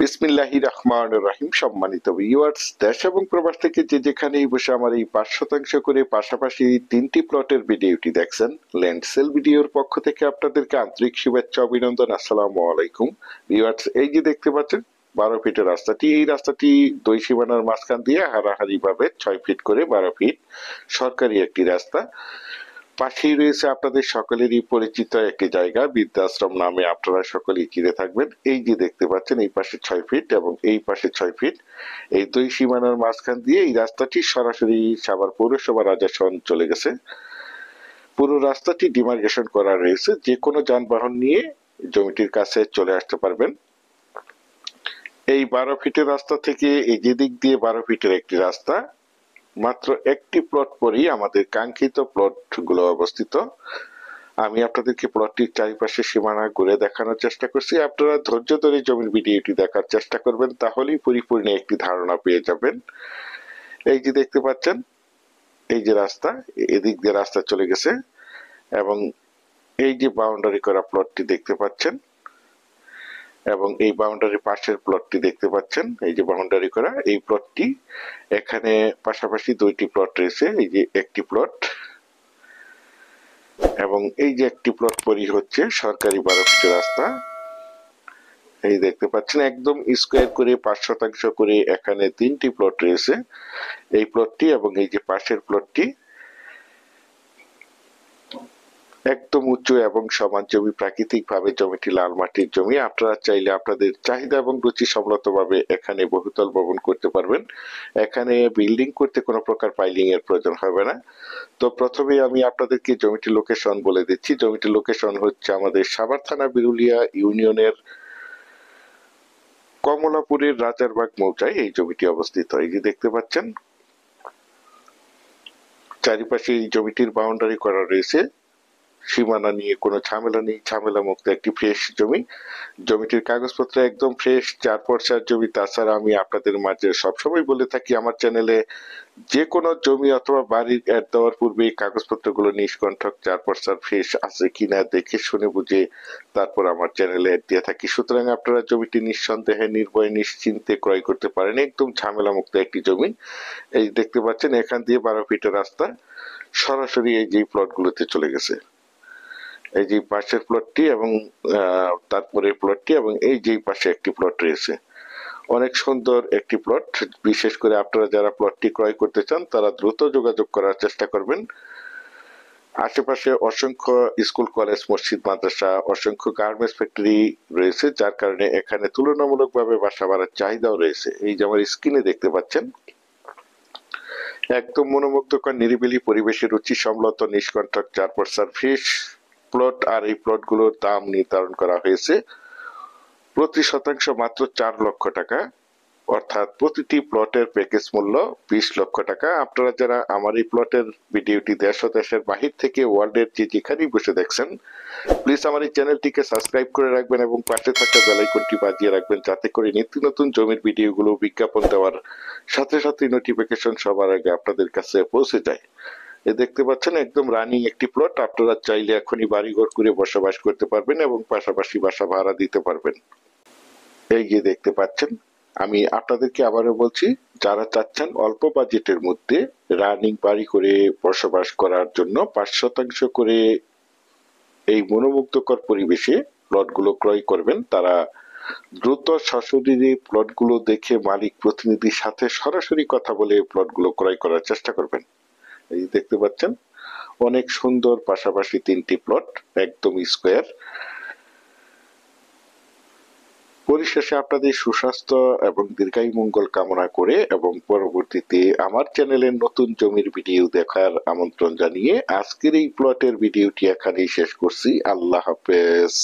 বিসমিল্লাহির রহমানির রহিম। সম্মানিত ভিউয়ার্স, দেশ এবং প্রবাস থেকে যে যেখানেই বসে আমার এই 5% করে পাশাপাশি 3টি প্লটের ভিডিওটি দেখছেন, ল্যান্ড সেল ভিডিওর পক্ষ থেকে আপনাদেরকে আন্তরিক শুভেচ্ছা অভিনন্দন। আসসালামু আলাইকুম ভিউয়ার্স। এই যে দেখতে পাচ্ছেন 12 ফিটের রাস্তাটি, এই রাস্তাটি দুই সীমানার মাঝখান দিয়ে হারাহারি ভাবে 6 ফিট করে 12 ফিট সরকারি একটি রাস্তা। পাশেই রয়েছে আপনাদের সকলেরই পরিচিত একটি জায়গা, বৃদ্ধাশ্রম নামে আপনারা সকলেই চিনে থাকবেন। এই যে দেখতে পাচ্ছেন এই পাশে 6 ফিট এবং এই পাশে 6 ফিট, এই দুই সীমানার মাঝখান দিয়ে এই রাস্তাটি সরাসরি সাভার পৌরসভা রাজস্ব চলে গেছে। পুরো রাস্তাটি ডিমার্কেশন করা রয়েছে, যে কোনো যানবাহন নিয়ে জমিটির কাছে চলে আসতে পারবেন। এই 12 ফিটের রাস্তা থেকে এই যে দিক দিয়ে 12 ফিটের একটি রাস্তা, মাত্র একটি প্লট পরেই আমাদের কাঙ্ক্ষিত প্লট গুলো অবস্থিত। আমি আপনাদেরকে প্লটটির চারিপাশে সীমানা ঘুরে দেখানোর চেষ্টা করছি। আপনারা ধৈর্য ধরে জমির ভিডিওটি দেখার চেষ্টা করবেন, তাহলেই পরিপূর্ণ একটি ধারণা পেয়ে যাবেন। এই যে দেখতে পাচ্ছেন এই যে রাস্তা, এদিক দিয়ে রাস্তা চলে গেছে এবং এই যে বাউন্ডারি করা প্লটটি দেখতে পাচ্ছেন এবং এই বাউন্ডারি পাশের প্লটটি দেখতে পাচ্ছেন, এই যে বাউন্ডারি করা এই প্লটটি, এখানে পাশাপাশি দুইটি প্লট রয়েছে। এই যে একটি প্লট এবং এই যে একটি প্লট পরই হচ্ছে সরকারি 12 ফিটের রাস্তা। এই দেখতে পাচ্ছেন একদম স্কোয়ার করে 5% করে এখানে 3টি প্লট রয়েছে। এই প্লটটি এবং এই যে পাশের প্লটটি একদম উঁচু এবং সমান জমি, প্রাকৃতিক ভাবে জমিটি লাল মাটির জমি। আপনারা চাইলে আপনাদের চাহিদা এবং রুচি সম্মত ভাবে এখানে বহুতল ভবন করতে পারবেন। এখানে বিল্ডিং করতে কোনো প্রকার পাইলিং এর প্রয়োজন হবে না। তো প্রথমে আমি আপনাদেরকে জমিটির লোকেশন বলে দিচ্ছি। জমিটির লোকেশন হচ্ছে আমাদের সাভার থানা বিরুলিয়া ইউনিয়নের কমলাপুরের রাজারবাগ মৌজায় এই জমিটি অবস্থিত। এই যে দেখতে পাচ্ছেন চারিপাশে এই জমিটির বাউন্ডারি করা রয়েছে, সীমানা নিয়ে কোনো ঝামেলা নেই, ঝামেলা মুক্ত একটি ফ্রেশ জমি। জমিটির কাগজপত্র একদম ফ্রেশ, 4 পর্সার জমি। তাছাড়া আমি আপনাদের মাঝে সবসময় বলে থাকি আমার চ্যানেলে যে কোনো জমি অথবা বাড়ির অ্যাড দেওয়ার পূর্বে এই কাগজপত্রগুলো নিষ্কণ্ঠক 4 পর্সার ফ্রেশ আছে কিনা দেখে শুনে বুঝে তারপর আমার চ্যানেলে অ্যাড দিয়ে থাকি। সুতরাং আপনারা জমিটি নিঃসন্দেহে নির্ভয়ে নিশ্চিন্তে ক্রয় করতে পারেন, একদম ঝামেলা মুক্ত একটি জমি। এই দেখতে পাচ্ছেন এখান দিয়ে 12 ফিটের রাস্তা সরাসরি এই যে প্লটগুলোতে চলে গেছে। এই যে পাশের প্লটটি এবং তারপরে প্লটটি এবং এই যে পাশে একটি প্লট রয়েছে, অনেক সুন্দর একটি প্লট। বিশেষ করে আপনারা যারা প্লটটি ক্রয় করতে চান তারা দ্রুত যোগাযোগ করার চেষ্টা করবেন। আশেপাশে অসংখ্য স্কুল, কলেজ, মসজিদ, মাদ্রাসা, অসংখ্য গার্মেন্টস ফ্যাক্টরি রয়েছে, যার কারণে এখানে তুলনামূলকভাবে বাসা ভাড়ার চাহিদাও রয়েছে। এই যে আমার স্ক্রিনে দেখতে পাচ্ছেন একদম মনোমুগ্ধকর নিরিবিলি পরিবেশে রুচি সম্মত নিষ্কণ্ঠক 4 পর্সার ফ্রেশ প্লট। আর এই প্লটগুলোর দাম নির্ধারণ করা হয়েছে প্রতি শতাংশ মাত্র 4 লক্ষ টাকা, অর্থাৎ প্রতিটি প্লটের প্যাকেজ মূল্য 20 লক্ষ টাকা। আপনারা যারা আমার এই প্লটের ভিডিওটি দেশ ও দেশের বাহির থেকে ওয়ার্ল্ডের যে যেখানেই বসে দেখছেন, প্লিজ আমার এই চ্যানেলটিকে সাবস্ক্রাইব করে রাখবেন এবং পাশে থাকা বেল আইকনটি বাজিয়ে রাখবেন, যাতে করে নিত্য নতুন জমির ভিডিওগুলো বিজ্ঞাপন দেওয়ার সাথে সাথে নোটিফিকেশন সবার আগে আপনাদের কাছে পৌঁছে যায়। এ দেখতে পাচ্ছেন একদম রানিং একটি প্লট। আপনারা চাইলে এখনই বাড়িঘর করে বসবাস করতে পারবেন এবং পাশাপাশি বাসা ভাড়া দিতে পারবেন। এই যে দেখতে পাচ্ছেন, আমি আপনাদেরকে আবারও বলছি, যারা চাচ্ছেন অল্প বাজেটের মধ্যে রানিং বাড়ি করে বসবাস করার জন্য 5% করে এই মনোমুগ্ধকর পরিবেশে প্লটগুলো ক্রয় করবেন, তারা দ্রুত সশরীরে প্লটগুলো দেখে মালিক প্রতিনিধির সাথে সরাসরি কথা বলে প্লটগুলো ক্রয় করার চেষ্টা করবেন। এই দেখতে পাচ্ছেন অনেক সুন্দর, পাশাপাশি 3টি প্লট একদম স্কোয়ার। পরিশেষে আপনাদের সুস্বাস্থ্য এবং দীর্ঘায়ু মঙ্গল কামনা করে এবং পরবর্তীতে আমার চ্যানেলের নতুন জমির ভিডিও দেখার আমন্ত্রণ জানিয়ে আজকের এই প্লটের ভিডিওটি এখানেই শেষ করছি। আল্লাহ হাফেজ।